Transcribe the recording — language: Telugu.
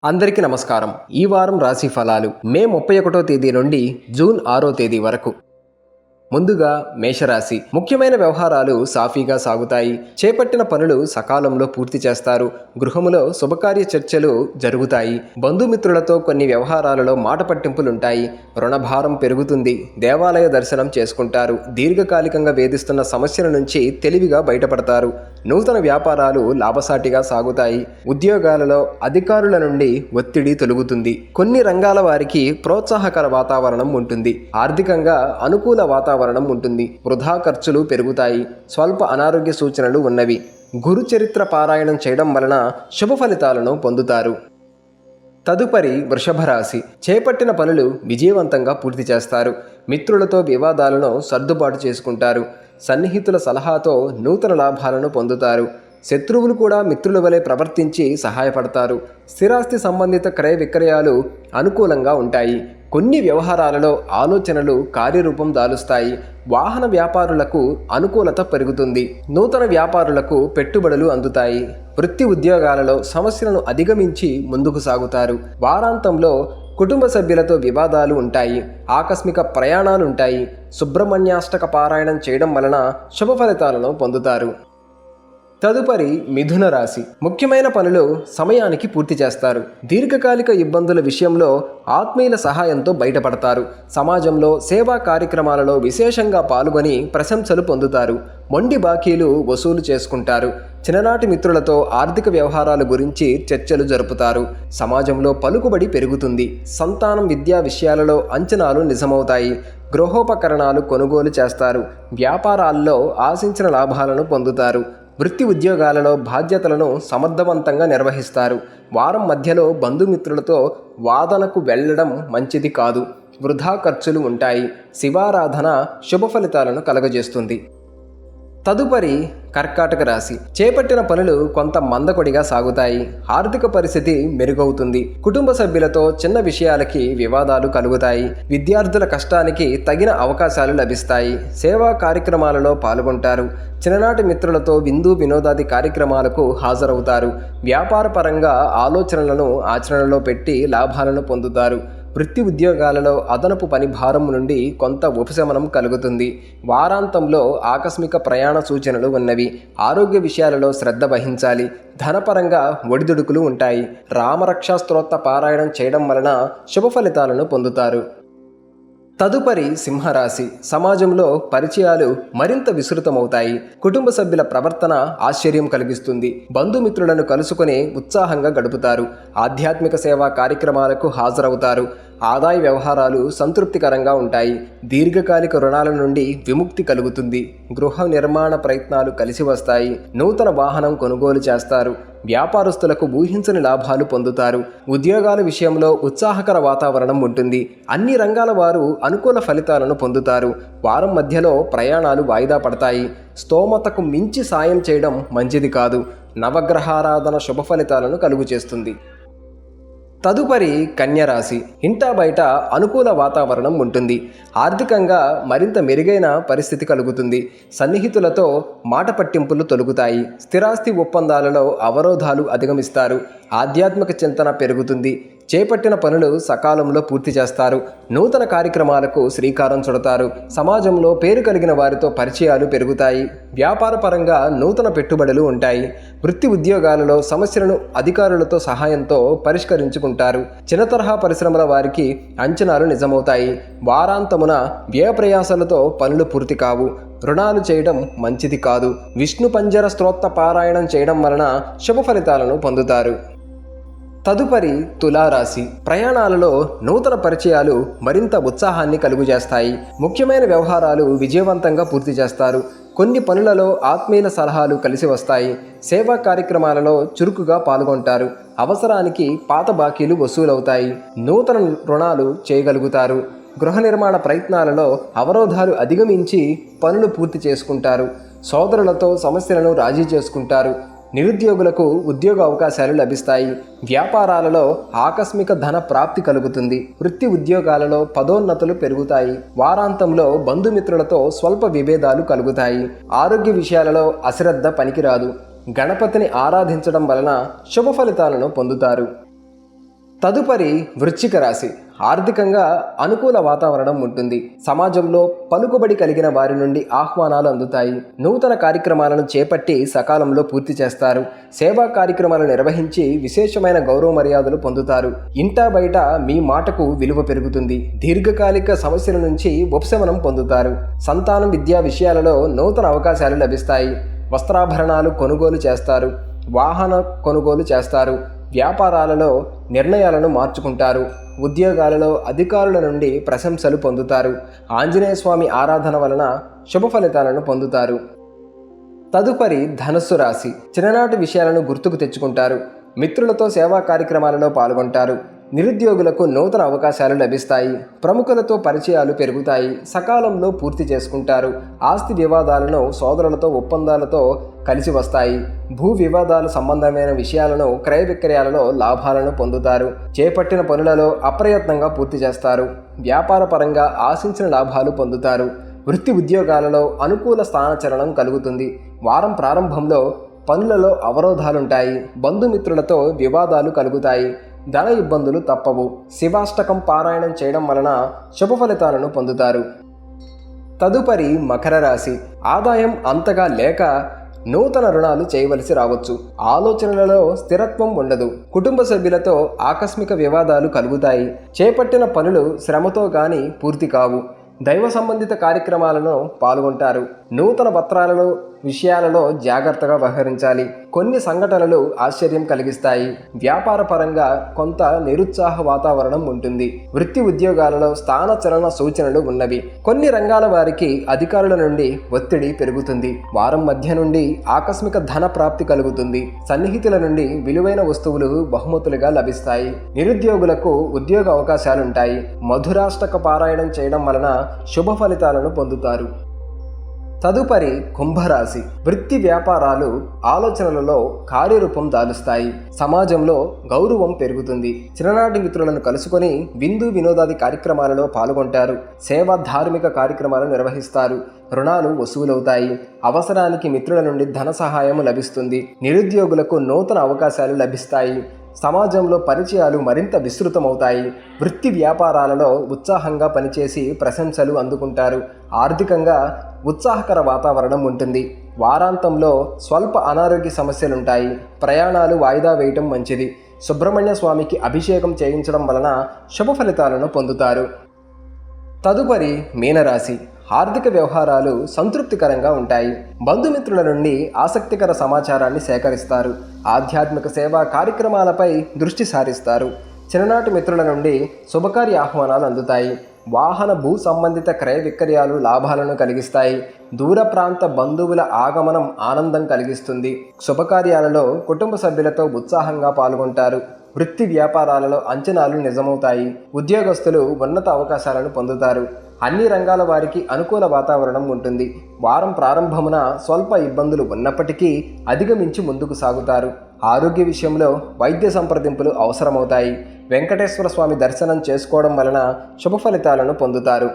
అందరికీ నమస్కారం. ఈ వారం రాశి ఫలాలు మే 31వ తేదీ నుండి జూన్ 6వ తేదీ వరకు. ముందుగా మేషరాశి. ముఖ్యమైన వ్యవహారాలు సాఫీగా సాగుతాయి. చేపట్టిన పనులు సకాలంలో పూర్తి చేస్తారు. గృహములో శుభకార్య చర్చలు జరుగుతాయి. బంధుమిత్రులతో కొన్ని వ్యవహారాలలో మాట పట్టింపులుంటాయి. రుణభారం పెరుగుతుంది. దేవాలయ దర్శనం చేసుకుంటారు. దీర్ఘకాలికంగా వేధిస్తున్న సమస్యల నుంచి తెలివిగా బయటపడతారు. నూతన వ్యాపారాలు లాభసాటిగా సాగుతాయి. ఉద్యోగాలలో అధికారుల నుండి ఒత్తిడి తొలగుతుంది. కొన్ని రంగాల వారికి ప్రోత్సాహకర వాతావరణం ఉంటుంది. ఆర్థికంగా అనుకూల వాతావరణం ఉంటుంది. వృధా ఖర్చులు పెరుగుతాయి. స్వల్ప అనారోగ్య సూచనలు ఉన్నవి. గురు చరిత్ర పారాయణం చేయడం వలన శుభ ఫలితాలను పొందుతారు. తదుపరి వృషభ రాశి. చేపట్టిన పనులు విజయవంతంగా పూర్తి చేస్తారు. మిత్రులతో వివాదాలను సర్దుబాటు చేసుకుంటారు. సన్నిహితుల సలహాతో నూతన లాభాలను పొందుతారు. శత్రువులు కూడా మిత్రుల వలె ప్రవర్తించి సహాయపడతారు. స్థిరాస్తి సంబంధిత క్రయ విక్రయాలు అనుకూలంగా ఉంటాయి. కొన్ని వ్యవహారాలలో ఆలోచనలు కార్యరూపం దాలుస్తాయి. వాహన వ్యాపారులకు అనుకూలత పెరుగుతుంది. నూతన వ్యాపారులకు పెట్టుబడులు అందుతాయి. వృత్తి ఉద్యోగాలలో సమస్యలను అధిగమించి ముందుకు సాగుతారు. వారాంతంలో కుటుంబ సభ్యులతో వివాదాలు ఉంటాయి. ఆకస్మిక ప్రయాణాలుంటాయి. సుబ్రహ్మణ్యాష్టక పారాయణం చేయడం వలన శుభ ఫలితాలను పొందుతారు. తదుపరి మిథున రాశి. ముఖ్యమైన పనులు సమయానికి పూర్తి చేస్తారు. దీర్ఘకాలిక ఇబ్బందుల విషయంలో ఆత్మీయుల సహాయంతో బయటపడతారు. సమాజంలో సేవా కార్యక్రమాలలో విశేషంగా పాల్గొని ప్రశంసలు పొందుతారు. మొండి బాకీలు వసూలు చేసుకుంటారు. చిన్ననాటి మిత్రులతో ఆర్థిక వ్యవహారాల గురించి చర్చలు జరుపుతారు. సమాజంలో పలుకుబడి పెరుగుతుంది. సంతానం విద్యా విషయాలలో అంచనాలు నిజమవుతాయి. గృహోపకరణాలు కొనుగోలు చేస్తారు. వ్యాపారాల్లో ఆశించిన లాభాలను పొందుతారు. వృత్తి ఉద్యోగాలలో బాధ్యతలను సమర్థవంతంగా నిర్వహిస్తారు. వారం మధ్యలో బంధుమిత్రులతో వాదనకు వెళ్ళడం మంచిది కాదు. వృధా ఖర్చులు ఉంటాయి. శివారాధన శుభ ఫలితాలను కలగజేస్తుంది. తదుపరి కర్కాటక రాశి. చేపట్టిన పనులు కొంత మందకొడిగా సాగుతాయి. ఆర్థిక పరిస్థితి మెరుగవుతుంది. కుటుంబ సభ్యులతో చిన్న విషయాలకి వివాదాలు కలుగుతాయి. విద్యార్థుల కష్టానికి తగిన అవకాశాలు లభిస్తాయి. సేవా కార్యక్రమాలలో పాల్గొంటారు. చిన్ననాటి మిత్రులతో విందు వినోదాది కార్యక్రమాలకు హాజరవుతారు. వ్యాపార పరంగా ఆలోచనలను ఆచరణలో పెట్టి లాభాలను పొందుతారు. వృత్తి ఉద్యోగాలలో అదనపు పని భారం నుండి కొంత ఉపశమనం కలుగుతుంది. వారాంతంలో ఆకస్మిక ప్రయాణ సూచనలు ఉన్నవి. ఆరోగ్య విషయాలలో శ్రద్ధ వహించాలి. ధనపరంగా ఒడిదుడుకులు ఉంటాయి. రామరక్షా స్తోత్ర పారాయణం చేయడం వలన శుభ ఫలితాలను పొందుతారు. తదుపరి సింహరాశి. సమాజంలో పరిచయాలు మరింత విస్తృతమవుతాయి. కుటుంబ సభ్యుల ప్రవర్తన ఆశ్చర్యం కలిగిస్తుంది. బంధుమిత్రులను కలుసుకొని ఉత్సాహంగా గడుపుతారు. ఆధ్యాత్మిక సేవా కార్యక్రమాలకు హాజరవుతారు. ఆదాయ వ్యవహారాలు సంతృప్తికరంగా ఉంటాయి. దీర్ఘకాలిక రుణాల నుండి విముక్తి కలుగుతుంది. గృహ నిర్మాణ ప్రయత్నాలు కలిసి వస్తాయి. నూతన వాహనం కొనుగోలు చేస్తారు. వ్యాపారస్తులకు ఊహించని లాభాలు పొందుతారు. ఉద్యోగాల విషయంలో ఉత్సాహకర వాతావరణం ఉంటుంది. అన్ని రంగాల వారు అనుకూల ఫలితాలను పొందుతారు. వారం మధ్యలో ప్రయాణాలు వాయిదా పడతాయి. స్తోమతకు మించి సాయం చేయడం మంచిది కాదు. నవగ్రహారాధన శుభ ఫలితాలను కలుగు చేస్తుంది. తదుపరి కన్యరాశి. ఇంటా బయట అనుకూల వాతావరణం ఉంటుంది. ఆర్థికంగా మరింత మెరుగైన పరిస్థితి కలుగుతుంది. సన్నిహితులతో మాట పట్టింపులు తొలగుతాయి. స్థిరాస్తి ఒప్పందాలలో అవరోధాలు అధిగమిస్తారు. ఆధ్యాత్మిక చింతన పెరుగుతుంది. చేపట్టిన పనులు సకాలంలో పూర్తి చేస్తారు. నూతన కార్యక్రమాలకు శ్రీకారం చుడతారు. సమాజంలో పేరు కలిగిన వారితో పరిచయాలు పెరుగుతాయి. వ్యాపార పరంగా నూతన పెట్టుబడులు ఉంటాయి. వృత్తి ఉద్యోగాలలో సమస్యలను అధికారులతో సహాయంతో పరిష్కరించుకుంటారు. చిన్న తరహా పరిశ్రమల వారికి అంచనాలు నిజమవుతాయి. వారాంతమున వ్యయ ప్రయాసాలతో పనులు పూర్తి కావు. రుణాలు చేయడం మంచిది కాదు. విష్ణు పంజర స్తోత్ర పారాయణం చేయడం వలన శుభ ఫలితాలను పొందుతారు. తదుపరి తులారాశి. ప్రయాణాలలో నూతన పరిచయాలు మరింత ఉత్సాహాన్ని కలుగజేస్తాయి. ముఖ్యమైన వ్యవహారాలు విజయవంతంగా పూర్తి చేస్తారు. కొన్ని పనులలో ఆత్మీయుల సలహాలు కలిసి వస్తాయి. సేవా కార్యక్రమాలలో చురుకుగా పాల్గొంటారు. అవసరానికి పాత బాకీలు వసూలవుతాయి. నూతన రుణాలు చేయగలుగుతారు. గృహ నిర్మాణ ప్రయత్నాలలో అవరోధాలు అధిగమించి పనులు పూర్తి చేసుకుంటారు. సోదరులతో సమస్యలను రాజీ చేసుకుంటారు. నిరుద్యోగులకు ఉద్యోగ అవకాశాలు లభిస్తాయి. వ్యాపారాలలో ఆకస్మిక ధన ప్రాప్తి కలుగుతుంది. వృత్తి ఉద్యోగాలలో పదోన్నతులు పెరుగుతాయి. వారాంతంలో బంధుమిత్రులతో స్వల్ప విభేదాలు కలుగుతాయి. ఆరోగ్య విషయాలలో అశ్రద్ధ పనికిరాదు. గణపతిని ఆరాధించడం వలన శుభ ఫలితాలను పొందుతారు. తదుపరి వృశ్చిక రాశి. ఆర్థికంగా అనుకూల వాతావరణం ఉంటుంది. సమాజంలో పలుకుబడి కలిగిన వారి నుండి ఆహ్వానాలు అందుతాయి. నూతన కార్యక్రమాలను చేపట్టి సకాలంలో పూర్తి చేస్తారు. సేవా కార్యక్రమాలు నిర్వహించి విశేషమైన గౌరవ మర్యాదలు పొందుతారు. ఇంటా బయట మీ మాటకు విలువ పెరుగుతుంది. దీర్ఘకాలిక సమస్యల నుంచి ఉపశమనం పొందుతారు. సంతానం విద్యా విషయాలలో నూతన అవకాశాలు లభిస్తాయి. వస్త్రాభరణాలు కొనుగోలు చేస్తారు. వాహన కొనుగోలు చేస్తారు. వ్యాపారాలలో నిర్ణయాలను మార్చుకుంటారు. ఉద్యోగాలలో అధికారుల నుండి ప్రశంసలు పొందుతారు. ఆంజనేయ స్వామి ఆరాధన వలన శుభ ఫలితాలను పొందుతారు. తదుపరి ధనుస్సు రాశి. చిన్ననాటి విషయాలను గుర్తుకు తెచ్చుకుంటారు. మిత్రులతో సేవా కార్యక్రమాలలో పాల్గొంటారు. నిరుద్యోగులకు నూతన అవకాశాలు లభిస్తాయి. ప్రముఖులతో పరిచయాలు పెరుగుతాయి. సకాలంలో పూర్తి చేసుకుంటారు. ఆస్తి వివాదాలను సోదరులతో ఒప్పందాలతో కలిసి వస్తాయి. భూ వివాదాలు సంబంధమైన విషయాలను క్రయ విక్రయాలలో లాభాలను పొందుతారు. చేపట్టిన పనులలో అప్రయత్నంగా పూర్తి చేస్తారు. వ్యాపార పరంగా ఆశించిన లాభాలు పొందుతారు. వృత్తి ఉద్యోగాలలో అనుకూల స్థానచలనం కలుగుతుంది. వారం ప్రారంభంలో పనులలో అవరోధాలుంటాయి. బంధుమిత్రులతో వివాదాలు కలుగుతాయి. ధన ఇబ్బందులు తప్పవు. శివాష్టకం పారాయణం చేయడం వలన శుభ ఫలితాలను పొందుతారు. తదుపరి మకర రాశి. ఆదాయం అంతగా లేక నూతన రుణాలు చేయవలసి రావచ్చు. ఆలోచనలలో స్థిరత్వం ఉండదు. కుటుంబ సభ్యులతో ఆకస్మిక వివాదాలు కలుగుతాయి. చేపట్టిన పనులు శ్రమతో గాని పూర్తి కావు. దైవ సంబంధిత కార్యక్రమాలను పాల్గొంటారు. నూతన పత్రాలలో విషయాలలో జాగ్రత్తగా వ్యవహరించాలి. కొన్ని సంఘటనలు ఆశ్చర్యం కలిగిస్తాయి. వ్యాపార పరంగా కొంత నిరుత్సాహ వాతావరణం ఉంటుంది. వృత్తి ఉద్యోగాలలో స్థానచలన సూచనలు ఉన్నవి. కొన్ని రంగాల వారికి అధికారుల నుండి ఒత్తిడి పెరుగుతుంది. వారం మధ్య నుండి ఆకస్మిక ధన ప్రాప్తి కలుగుతుంది. సన్నిహితుల నుండి విలువైన వస్తువులు బహుమతులుగా లభిస్తాయి. నిరుద్యోగులకు ఉద్యోగ అవకాశాలుంటాయి. మధురాష్టక పారాయణం చేయడం వలన శుభ ఫలితాలను పొందుతారు. తదుపరి కుంభరాశి. వృత్తి వ్యాపారాలు ఆలోచనలలో కార్యరూపం దాలుస్తాయి. సమాజంలో గౌరవం పెరుగుతుంది. చిన్ననాటి మిత్రులను కలుసుకొని విందు వినోదాది కార్యక్రమాలలో పాల్గొంటారు. సేవా ధార్మిక కార్యక్రమాలు నిర్వహిస్తారు. రుణాలు వసూలవుతాయి. అవసరానికి మిత్రుల నుండి ధన సహాయం లభిస్తుంది. నిరుద్యోగులకు నూతన అవకాశాలు లభిస్తాయి. సమాజంలో పరిచయాలు మరింత విస్తృతమవుతాయి. వృత్తి వ్యాపారాలలో ఉత్సాహంగా పనిచేసి ప్రశంసలు అందుకుంటారు. ఆర్థికంగా ఉత్సాహకర వాతావరణం ఉంటుంది. వారాంతంలో స్వల్ప అనారోగ్య సమస్యలుంటాయి. ప్రయాణాలు వాయిదా వేయటం మంచిది. సుబ్రహ్మణ్య స్వామికి అభిషేకం చేయించడం వలన శుభ ఫలితాలను పొందుతారు. తదుపరి మీనరాశి. ఆర్థిక వ్యవహారాలు సంతృప్తికరంగా ఉంటాయి. బంధుమిత్రుల నుండి ఆసక్తికర సమాచారాన్ని సేకరిస్తారు. ఆధ్యాత్మిక సేవా కార్యక్రమాలపై దృష్టి సారిస్తారు. చిన్ననాటి మిత్రుల నుండి శుభకార్య ఆహ్వానాలు అందుతాయి. వాహన భూ సంబంధిత క్రయ విక్రయాలు లాభాలను కలిగిస్తాయి. దూర ప్రాంత బంధువుల ఆగమనం ఆనందం కలిగిస్తుంది. శుభకార్యాలలో కుటుంబ సభ్యులతో ఉత్సాహంగా పాల్గొంటారు. వృత్తి వ్యాపారాలలో అంచనాలు నిజమవుతాయి. ఉద్యోగస్తులు ఉన్నత అవకాశాలను పొందుతారు. అన్ని రంగాల వారికి అనుకూల వాతావరణం ఉంటుంది. వారం ప్రారంభమున స్వల్ప ఇబ్బందులు ఉన్నప్పటికీ అధిగమించి ముందుకు సాగుతారు. ఆరోగ్య విషయంలో వైద్య సంప్రదింపులు అవసరమవుతాయి. వెంకటేశ్వర స్వామి దర్శనం చేసుకోవడం వలన శుభ ఫలితాలను పొందుతారు.